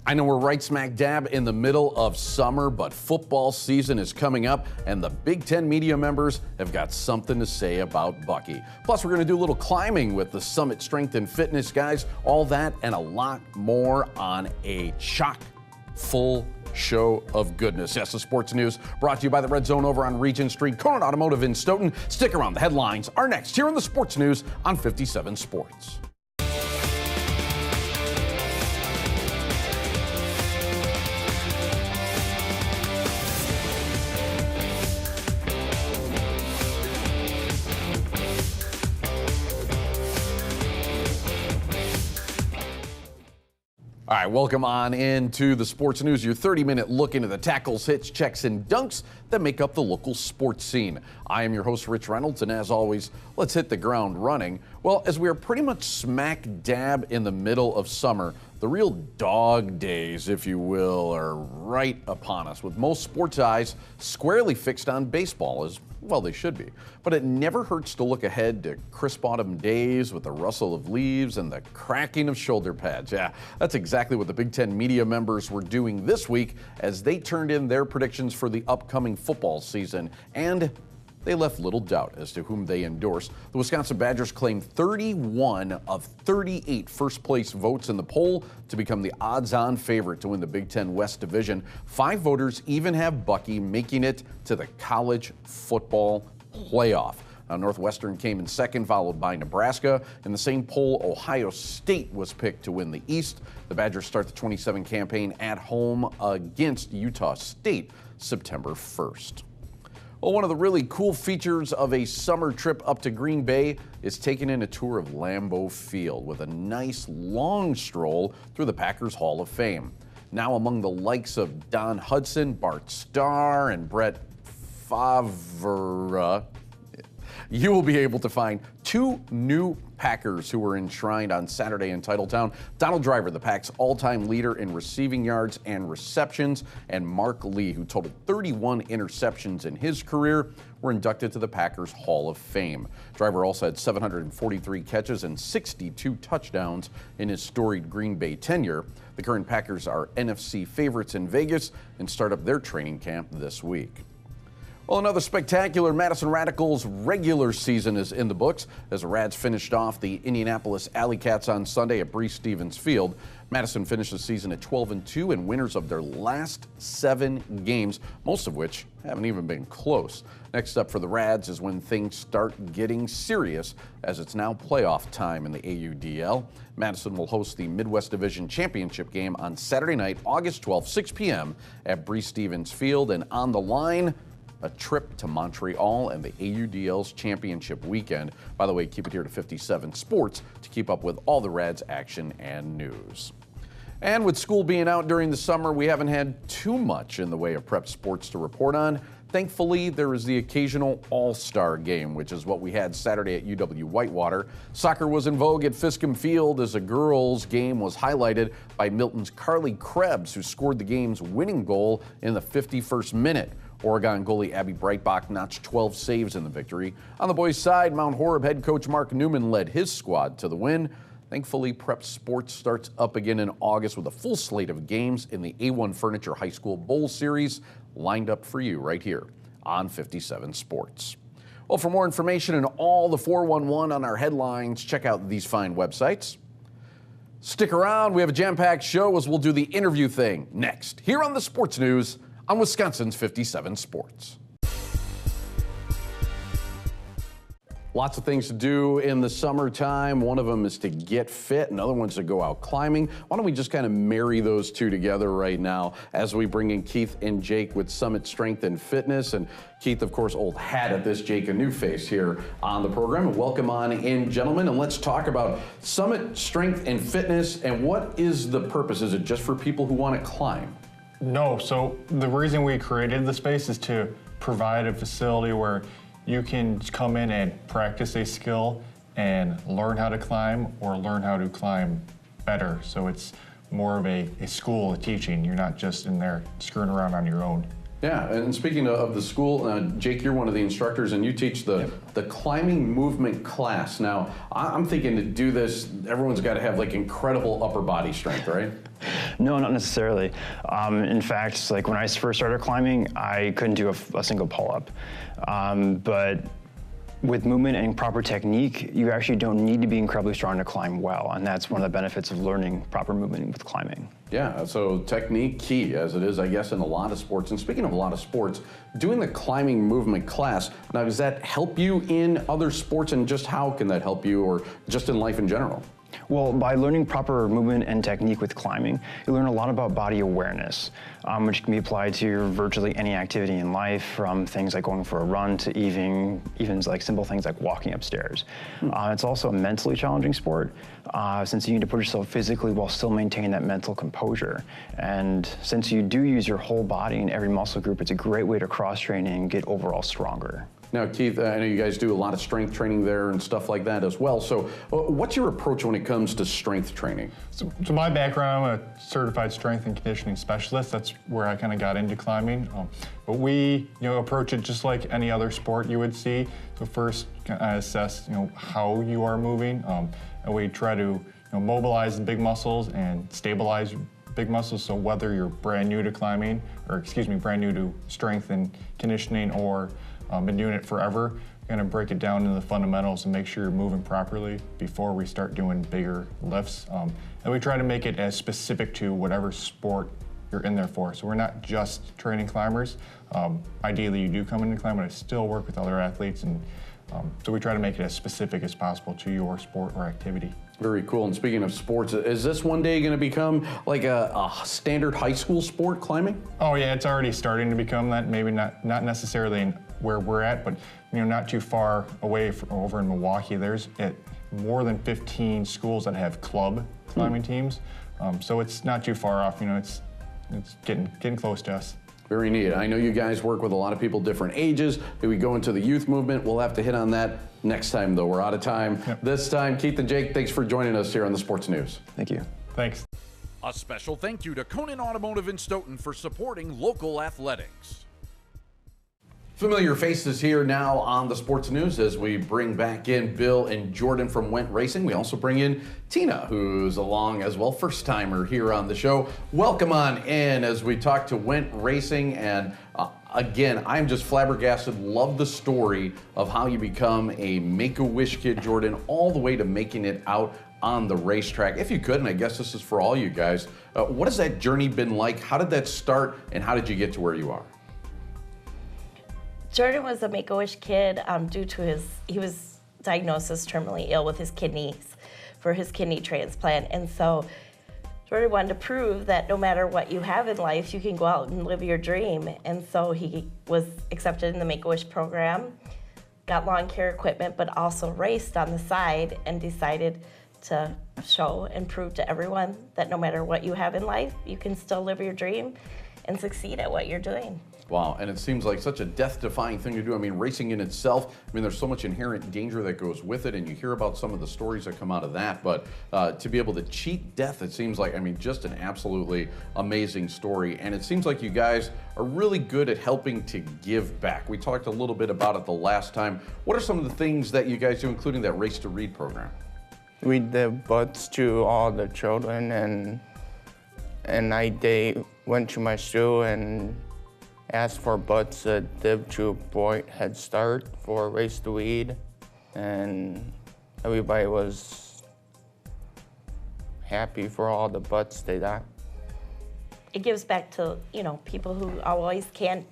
I know we're right smack dab in the middle of summer, but football season is coming up, and the Big Ten media members have got something to say about Bucky. Plus, we're going to do a little climbing with the Summit Strength and Fitness guys. All that and a lot more on a chock-full show of goodness. Yes, the sports news brought to you by the Red Zone over on Regent Street, Conant Automotive in Stoughton. Stick around. The headlines are next here in the sports news on 57 Sports. All right, welcome on into the sports news, your 30-minute look into the tackles, hits, checks, and dunks that make up the local sports scene. I am your host, Rich Reynolds, and as always, let's hit the ground running. Well, as we are pretty much smack dab in the middle of summer, the real dog days, if you will, are right upon us, with most sports eyes squarely fixed on baseball, as well they should be. But it never hurts to look ahead to crisp autumn days with the rustle of leaves and the cracking of shoulder pads. Yeah, that's exactly what the Big Ten media members were doing this week as they turned in their predictions for the upcoming football season, and they left little doubt as to whom they endorsed. The Wisconsin Badgers claimed 31 of 38 first-place votes in the poll to become the odds-on favorite to win the Big Ten West Division. 5 voters even have Bucky making it to the college football playoff. Now, Northwestern came in second, followed by Nebraska. In the same poll, Ohio State was picked to win the East. The Badgers start the 27 campaign at home against Utah State September 1st. Well, one of the really cool features of a summer trip up to Green Bay is taking in a tour of Lambeau Field with a nice long stroll through the Packers Hall of Fame. Now among the likes of Don Hudson, Bart Starr, and Brett Favre, you will be able to find 2 new Packers who were enshrined on Saturday in Titletown. Donald Driver, the Pack's all-time leader in receiving yards and receptions, and Mark Lee, who totaled 31 interceptions in his career, were inducted to the Packers Hall of Fame. Driver also had 743 catches and 62 touchdowns in his storied Green Bay tenure. The current Packers are NFC favorites in Vegas and start up their training camp this week. Well, another spectacular Madison Radicals regular season is in the books as the Rads finished off the Indianapolis Alley Cats on Sunday at Breese-Stevens Field. Madison finished the season at 12-2 and winners of their last 7 games, most of which haven't even been close. Next up for the Rads is when things start getting serious, as it's now playoff time in the AUDL. Madison will host the Midwest Division Championship game on Saturday night, August 12th, 6 p.m. at Breese-Stevens Field, and on the line, a trip to Montreal and the AUDL's championship weekend. By the way, keep it here to 57 Sports to keep up with all the Rads action and news. And with school being out during the summer, we haven't had too much in the way of prep sports to report on. Thankfully, there is the occasional all-star game, which is what we had Saturday at UW-Whitewater. Soccer was in vogue at Fiscom Field as a girls' game was highlighted by Milton's Carly Krebs, who scored the game's winning goal in the 51st minute. Oregon goalie Abby Breitbach notched 12 saves in the victory. On the boys' side, Mount Horeb head coach Mark Newman led his squad to the win. Thankfully, prep sports starts up again in August with a full slate of games in the A1 Furniture High School Bowl Series lined up for you right here on 57 Sports. Well, for more information and all the 411 on our headlines, check out these fine websites. Stick around. We have a jam-packed show as we'll do the interview thing next here on the Sports News on Wisconsin's 57 Sports. Lots of things to do in the summertime. One of them is to get fit, another one's to go out climbing. Why don't we just kind of marry those two together right now as we bring in Keith and Jake with Summit Strength and Fitness. And Keith, of course, old hat at this, Jake, a new face here on the program. And welcome on in, gentlemen, and let's talk about Summit Strength and Fitness and what is the purpose? Is it just for people who want to climb? No, so the reason we created the space is to provide a facility where you can come in and practice a skill and learn how to climb or learn how to climb better. So it's more of a school of teaching. You're not just in there screwing around on your own. Yeah, and speaking of the school, Jake, you're one of the instructors and you teach the climbing movement class. Now, I'm thinking to do this, everyone's got to have like incredible upper body strength, right? No, not necessarily. In fact, like when I first started climbing, I couldn't do a single pull-up. But with movement and proper technique, you actually don't need to be incredibly strong to climb well, and that's one of the benefits of learning proper movement with climbing. Yeah, so technique key, as it is, I guess, in a lot of sports. And speaking of a lot of sports, doing the climbing movement class, now does that help you in other sports, and just how can that help you, or just in life in general? Well, by learning proper movement and technique with climbing, you learn a lot about body awareness, which can be applied to virtually any activity in life, from things like going for a run to even like simple things like walking upstairs. It's also a mentally challenging sport, since you need to push yourself physically while still maintaining that mental composure. And since you do use your whole body in every muscle group, it's a great way to cross-train and get overall stronger. Now, Keith, I know you guys do a lot of strength training there and stuff like that as well. So what's your approach when it comes to strength training? So my background, I'm a certified strength and conditioning specialist. That's where I kind of got into climbing. But we, approach it just like any other sport you would see. So first, I assess, how you are moving, and we try to, mobilize the big muscles and stabilize big muscles. So whether you're brand new to climbing, or brand new to strength and conditioning, or been doing it forever, we're going to break it down into the fundamentals and make sure you're moving properly before we start doing bigger lifts. And we try to make it as specific to whatever sport you're in there for. So we're not just training climbers. Ideally, you do come into climbing, but I still work with other athletes, and so we try to make it as specific as possible to your sport or activity. Very cool. And speaking of sports, is this one day going to become like a standard high school sport, climbing? Oh yeah, it's already starting to become that. Maybe not necessarily in where we're at, but not too far away from over in Milwaukee. There's more than 15 schools that have club climbing teams. So it's not too far off. It's getting close to us. Very neat. I know you guys work with a lot of people different ages. If we go into the youth movement, we'll have to hit on that next time, though. We're out of time. Yep. This time, Keith and Jake, thanks for joining us here on the Sports News. Thank you. Thanks. A special thank you to Conan Automotive in Stoughton for supporting local athletics. Familiar faces here now on the Sports News as we bring back in Bill and Jordan from Went Racing. We also bring in Tina, who's along as well, first-timer here on the show. Welcome on in as we talk to Went Racing. And again, I'm just flabbergasted. Love the story of how you become a Make-A-Wish kid, Jordan, all the way to making it out on the racetrack. If you could, and I guess this is for all you guys, what has that journey been like? How did that start, and how did you get to where you are? Jordan was a Make-A-Wish kid due to he was diagnosed as terminally ill with his kidneys for his kidney transplant. And so Jordan wanted to prove that no matter what you have in life, you can go out and live your dream. And so he was accepted in the Make-A-Wish program, got lawn care equipment, but also raced on the side, and decided to show and prove to everyone that no matter what you have in life, you can still live your dream and succeed at what you're doing. Wow, and it seems like such a death-defying thing to do. I mean, racing in itself, there's so much inherent danger that goes with it, and you hear about some of the stories that come out of that, but to be able to cheat death, it seems like, just an absolutely amazing story. And it seems like you guys are really good at helping to give back. We talked a little bit about it the last time. What are some of the things that you guys do, including that Race to Read program? We give butts to all the children, and they went to my school and asked for butts to give to Boy Head Start for Race to Read, and everybody was happy for all the butts they got. It gives back to, people who always can't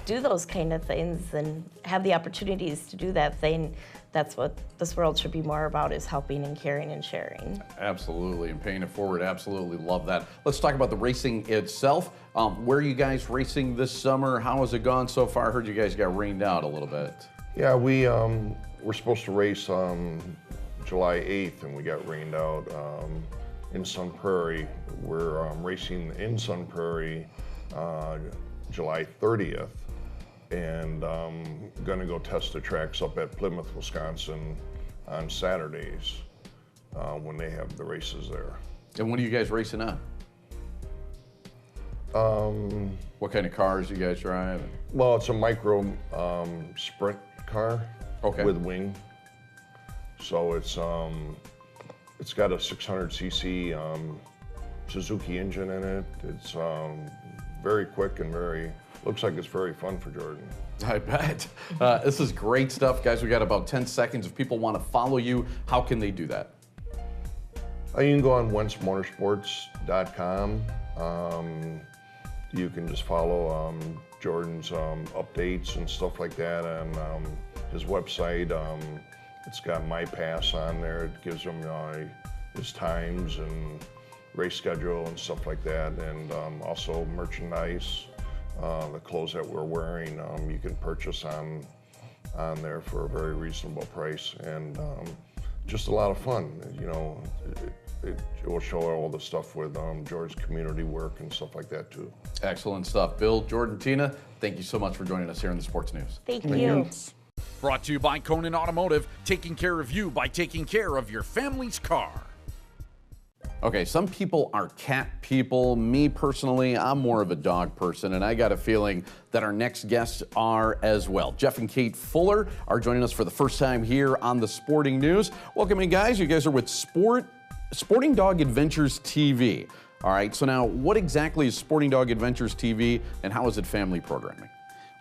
do those kind of things and have the opportunities to do that thing. That's what this world should be more about, is helping and caring and sharing. Absolutely, and paying it forward. Absolutely love that. Let's talk about the racing itself. Where are you guys racing this summer? How has it gone so far? I heard you guys got rained out a little bit. Yeah, we're supposed to race July 8th, and we got rained out in Sun Prairie. We're racing in Sun Prairie July 30th. And gonna go test the tracks up at Plymouth, Wisconsin on Saturdays when they have the races there. And what are you guys racing on? What kind of cars you guys drive? Well, it's a micro sprint car with wing. So it's got a 600cc Suzuki engine in it. It's very quick and looks like it's very fun for Jordan. I bet. This is great stuff, guys. We got about 10 seconds. If people want to follow you, how can they do that? You can go on wentzmotorsports.com. You can just follow Jordan's updates and stuff like that on his website. It's got My Pass on there. It gives him his times and race schedule and stuff like that, and also merchandise. The clothes that we're wearing, you can purchase on there for a very reasonable price, and just a lot of fun. You know, it will show all the stuff with George's community work and stuff like that too. Excellent stuff. Bill, Jordan, Tina, thank you so much for joining us here in the Sports News. Thank you. Brought to you by Conan Automotive, taking care of you by taking care of your family's car. Okay, some people are cat people. Me personally, I'm more of a dog person, and I got a feeling that our next guests are as well. Jeff and Kate Fuller are joining us for the first time here on the Sporting News. Welcome in, guys. You guys are with Sporting Dog Adventures TV. All right, so now what exactly is Sporting Dog Adventures TV, and how is it family programming?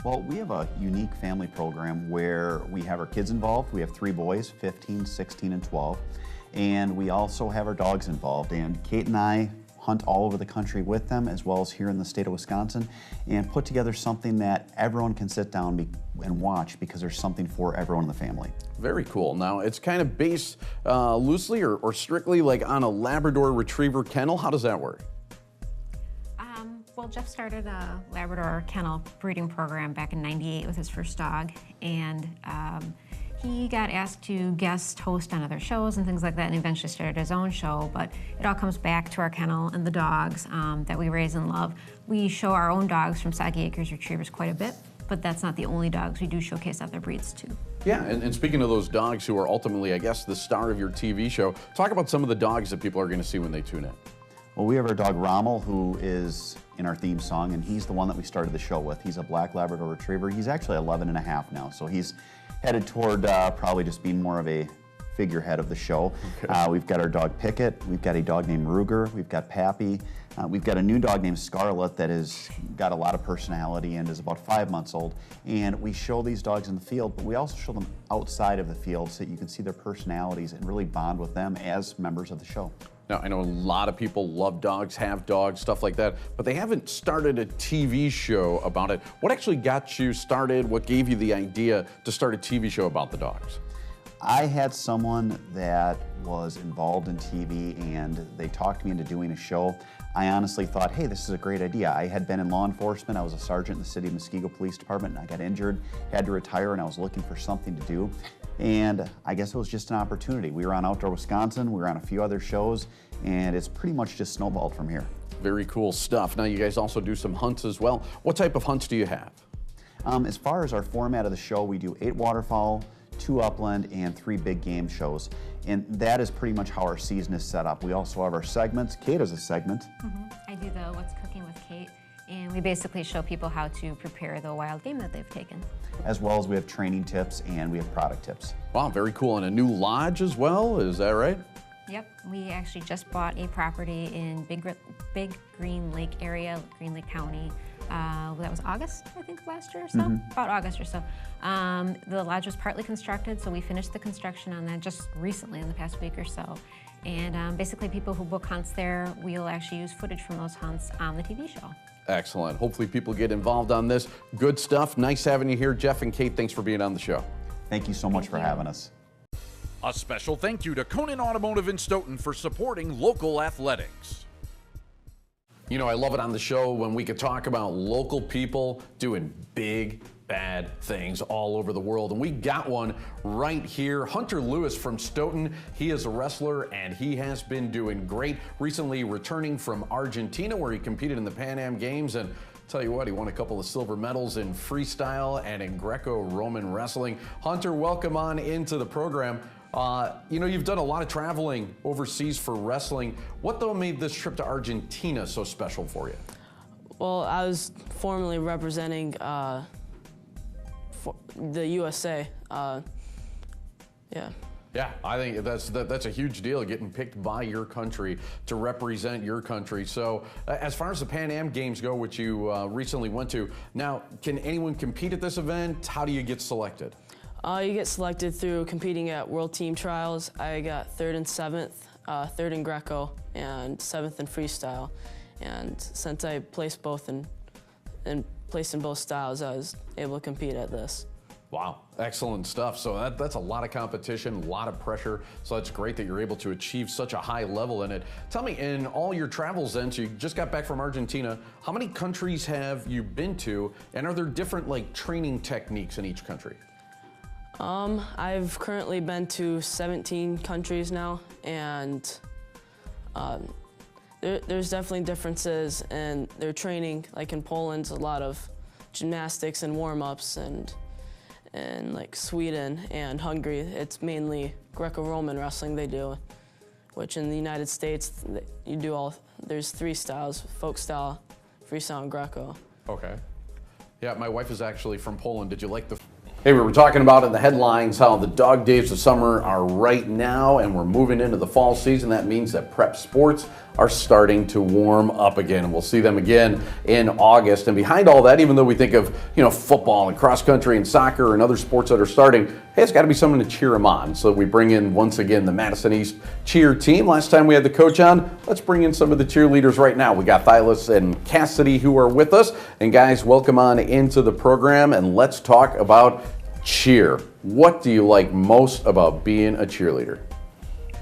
Well, we have a unique family program where we have our kids involved. We have 3 boys, 15, 16, and 12. And we also have our dogs involved. And Kate and I hunt all over the country with them, as well as here in the state of Wisconsin, and put together something that everyone can sit down and watch, because there's something for everyone in the family. Very cool. Now, it's kind of based loosely or strictly like on a Labrador Retriever kennel. How does that work? Well, Jeff started a Labrador kennel breeding program back in '98 with his first dog, and he got asked to guest host on other shows and things like that, and eventually started his own show. But it all comes back to our kennel and the dogs that we raise and love. We show our own dogs from Soggy Acres Retrievers quite a bit, but that's not the only dogs. We do showcase other breeds too. Yeah, and speaking of those dogs who are ultimately, I guess, the star of your TV show, talk about some of the dogs that people are going to see when they tune in. Well, we have our dog Rommel, who is in our theme song, and he's the one that we started the show with. He's a black Labrador Retriever. He's actually 11 and a half now, so he's headed toward probably just being more of a figurehead of the show. Okay. We've got our dog Pickett. We've got a dog named Ruger. We've got Pappy. We've got a new dog named Scarlet that has got a lot of personality and is about 5 months old. And we show these dogs in the field, but we also show them outside of the field so that you can see their personalities and really bond with them as members of the show. Now, I know a lot of people love dogs, have dogs, stuff like that, but they haven't started a TV show about it. What actually got you started? What gave you the idea to start a TV show about the dogs? I had someone that was involved in TV, and they talked me into doing a show. I honestly thought, hey, this is a great idea. I had been in law enforcement. I was a sergeant in the city of Muskego Police Department, and I got injured, had to retire, and I was looking for something to do. And I guess it was just an opportunity. We were on Outdoor Wisconsin, we were on a few other shows, and it's pretty much just snowballed from here. Very cool stuff. Now, you guys also do some hunts as well. What type of hunts do you have? As far as our format of the show, we do 8 waterfowl, 2 upland, and 3 big game shows. And that is pretty much how our season is set up. We also have our segments. Kate has a segment. I do the What's Cooking with Kate, and we basically show people how to prepare the wild game that they've taken. As well as we have training tips and we have product tips. Wow, very cool. And a new lodge as well, is that right? Yep, we actually just bought a property in Big Green Lake area, Green Lake County. That was August, I think, last year or so, about August or so. The lodge was partly constructed, so we finished the construction on that just recently in the past week or so. And basically people who book hunts there, we'll actually use footage from those hunts on the TV show. Excellent. Hopefully people get involved on this. Good stuff. Nice having you here. Jeff and Kate, thanks for being on the show. Thank you so much for having us. A special thank you to Conan Automotive in Stoughton for supporting local athletics. You know, I love it on the show when we could talk about local people doing big, bad things all over the world. And we got one right here. Hunter Lewis from Stoughton. He is a wrestler and he has been doing great. Recently returning from Argentina where he competed in the Pan Am Games. And tell you what, he won a couple of silver medals in freestyle and in Greco-Roman wrestling. Hunter, welcome on into the program. You know, you've done a lot of traveling overseas for wrestling. What though made this trip to Argentina so special for you? Well, I was formerly representing the USA. Yeah. Yeah, I think that's a huge deal, getting picked by your country to represent your country. So as far as the Pan Am Games go, which you recently went to, now, can anyone compete at this event? How do you get selected? You get selected through competing at World Team Trials. I got 3rd and 7th, 3rd in Greco, and 7th in freestyle. And since I placed both in both styles, I was able to compete at this. Wow, excellent stuff. So that's a lot of competition, a lot of pressure. So that's great that you're able to achieve such a high level in it. Tell me, in all your travels then, so you just got back from Argentina, how many countries have you been to, and are there different like training techniques in each country? I've currently been to 17 countries now, and there's definitely differences in their training. Like in Poland, a lot of gymnastics and warm-ups, and like Sweden and Hungary, it's mainly Greco-Roman wrestling they do, which in the United States, there's 3 styles: folk style, freestyle, and Greco. Okay. Yeah, my wife is actually from Poland. Did you like the... Hey, we were talking about in the headlines how the dog days of summer are right now, and we're moving into the fall season. That means that prep sports are starting to warm up again, and we'll see them again in August. And behind all that, even though we think of, football and cross country and soccer and other sports that are starting, hey, it's got to be someone to cheer them on. So we bring in, once again, the Madison East cheer team. Last time we had the coach on, let's bring in some of the cheerleaders right now. We got Thylis and Cassidy who are with us. And guys, welcome on into the program, and let's talk about cheer. What do you like most about being a cheerleader?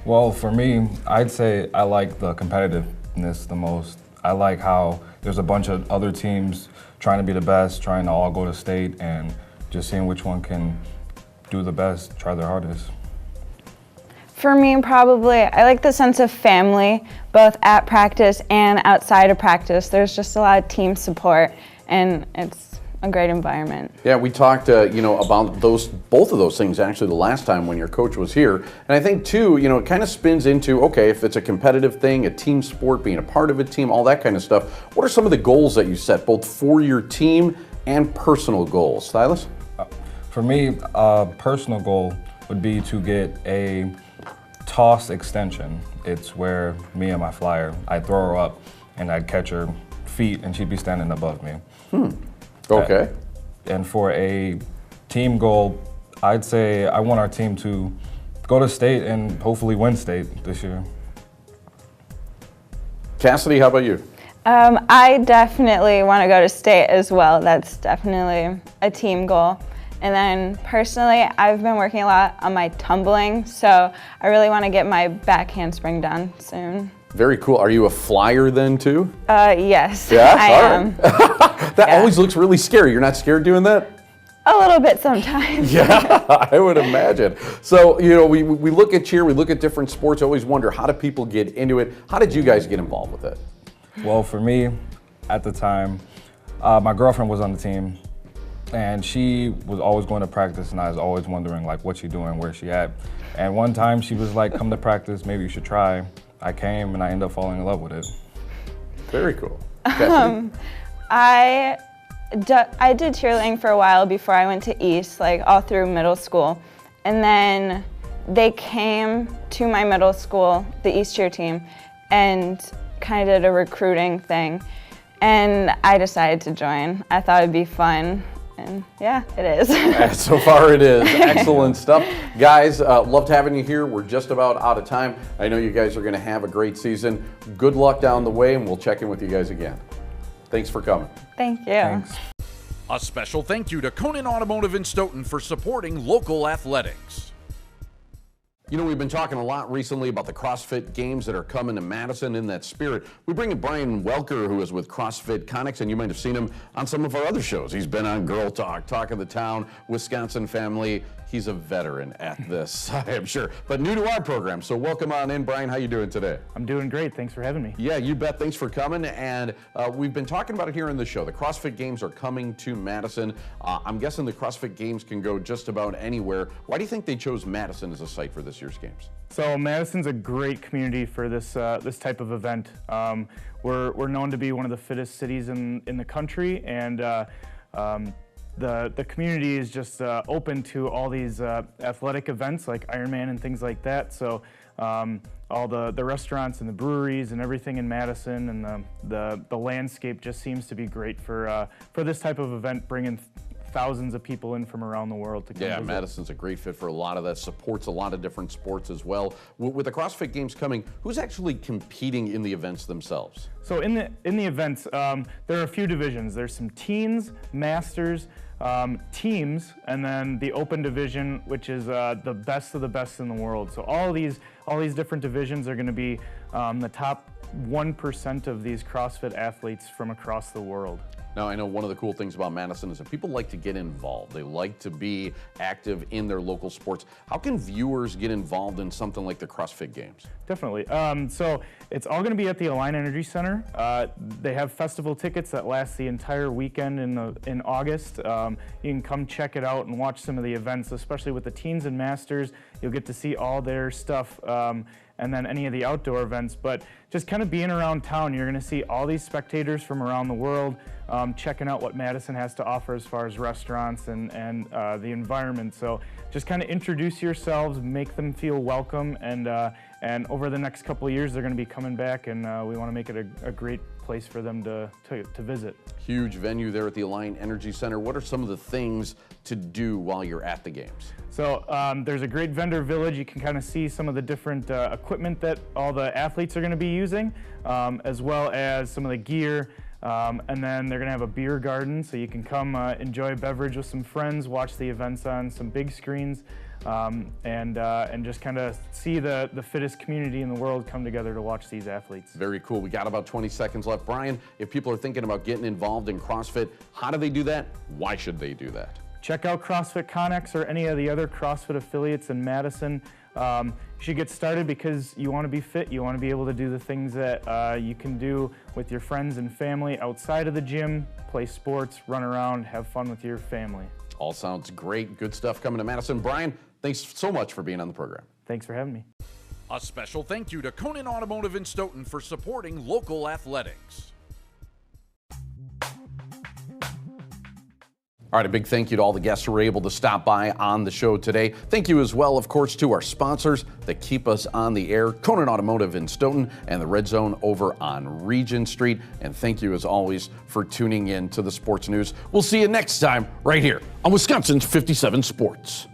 Well, for me, I'd say I like the competitiveness the most. I like how there's a bunch of other teams trying to be the best, trying to all go to state, and just seeing which one can do the best, try their hardest. For me, probably, I like the sense of family, both at practice and outside of practice. There's just a lot of team support, and it's a great environment. Yeah, we talked, about both of those things actually the last time when your coach was here. And I think too, it kind of spins into, okay, if it's a competitive thing, a team sport, being a part of a team, all that kind of stuff. What are some of the goals that you set, both for your team and personal goals? Thylis? For me, a personal goal would be to get a toss extension. It's where me and my flyer, I'd throw her up and I'd catch her feet and she'd be standing above me. Okay. And for a team goal, I'd say I want our team to go to state and hopefully win state this year. Cassidy, how about you? I definitely want to go to state as well. That's definitely a team goal. And then personally, I've been working a lot on my tumbling, so I really want to get my back handspring done soon. Very cool. Are you a flyer then too? Yes, yeah? I am. That always looks really scary. You're not scared doing that? A little bit sometimes. Yeah, I would imagine. So, we look at cheer, we look at different sports, I always wonder, how do people get into it? How did you guys get involved with it? Well, for me, at the time, my girlfriend was on the team, and she was always going to practice, and I was always wondering, like, what's she doing, where's she at? And one time she was like, come to practice, maybe you should try. I came, and I ended up falling in love with it. Very cool. I did cheerleading for a while before I went to East, like all through middle school. And then they came to my middle school, the East cheer team, and kind of did a recruiting thing. And I decided to join. I thought it'd be fun. And yeah, it is. So far it is. Excellent stuff. Guys, loved having you here. We're just about out of time. I know you guys are going to have a great season. Good luck down the way, and we'll check in with you guys again. Thanks for coming. Thank you. Thanks. A special thank you to Conan Automotive in Stoughton for supporting local athletics. We've been talking a lot recently about the CrossFit Games that are coming to Madison. In that spirit, we bring in Brian Welker, who is with CrossFit Conics, and you might have seen him on some of our other shows. He's been on Girl Talk, Talk of the Town, Wisconsin Family. He's a veteran at this, I am sure, but new to our program. So welcome on in, Brian. How you doing today? I'm doing great. Thanks for having me. Yeah, you bet. Thanks for coming. And we've been talking about it here in the show. The CrossFit Games are coming to Madison. I'm guessing the CrossFit Games can go just about anywhere. Why do you think they chose Madison as a site for this year's games? So Madison's a great community for this this type of event. We're known to be one of the fittest cities in the country, and the community is just open to all these athletic events like Ironman and things like that. So all the restaurants and the breweries and everything in Madison, and the landscape just seems to be great for this type of event, bringing thousands of people in from around the world to come visit. Madison's a great fit for a lot of that, supports a lot of different sports as well. With the CrossFit Games coming, who's actually competing in the events themselves? So in the events, there are a few divisions. There's some teens, masters, teams, and then the open division, which is the best of the best in the world. So all these different divisions are going to be the top 1% of these CrossFit athletes from across the world. Now, I know one of the cool things about Madison is that people like to get involved. They like to be active in their local sports. How can viewers get involved in something like the CrossFit Games? Definitely. So it's all going to be at the Align Energy Center. They have festival tickets that last the entire weekend in August. You can come check it out and watch some of the events, especially with the teens and masters. You'll get to see all their stuff. And then any of the outdoor events, but just kind of being around town, you're going to see all these spectators from around the world checking out what Madison has to offer as far as restaurants and the environment. So just kind of introduce yourselves, make them feel welcome, and over the next couple of years, they're going to be coming back, and we want to make it a great place for them to visit. Huge venue there at the Align Energy Center. What are some of the things to do while you're at the games? So there's a great vendor village. You can kind of see some of the different equipment that all the athletes are going to be using, as well as some of the gear. And then they're going to have a beer garden, so you can come enjoy a beverage with some friends, watch the events on some big screens, and just kind of see the fittest community in the world come together to watch these athletes. Very cool. We got about 20 seconds left. Brian, if people are thinking about getting involved in CrossFit, how do they do that? Why should they do that? Check out CrossFit Connex or any of the other CrossFit affiliates in Madison. You should get started because you want to be fit. You want to be able to do the things that you can do with your friends and family outside of the gym, play sports, run around, have fun with your family. All sounds great. Good stuff coming to Madison. Brian, thanks so much for being on the program. Thanks for having me. A special thank you to Conan Automotive in Stoughton for supporting local athletics. All right, a big thank you to all the guests who were able to stop by on the show today. Thank you as well, of course, to our sponsors that keep us on the air, Conan Automotive in Stoughton and the Red Zone over on Regent Street. And thank you, as always, for tuning in to the sports news. We'll see you next time right here on Wisconsin's 57 Sports.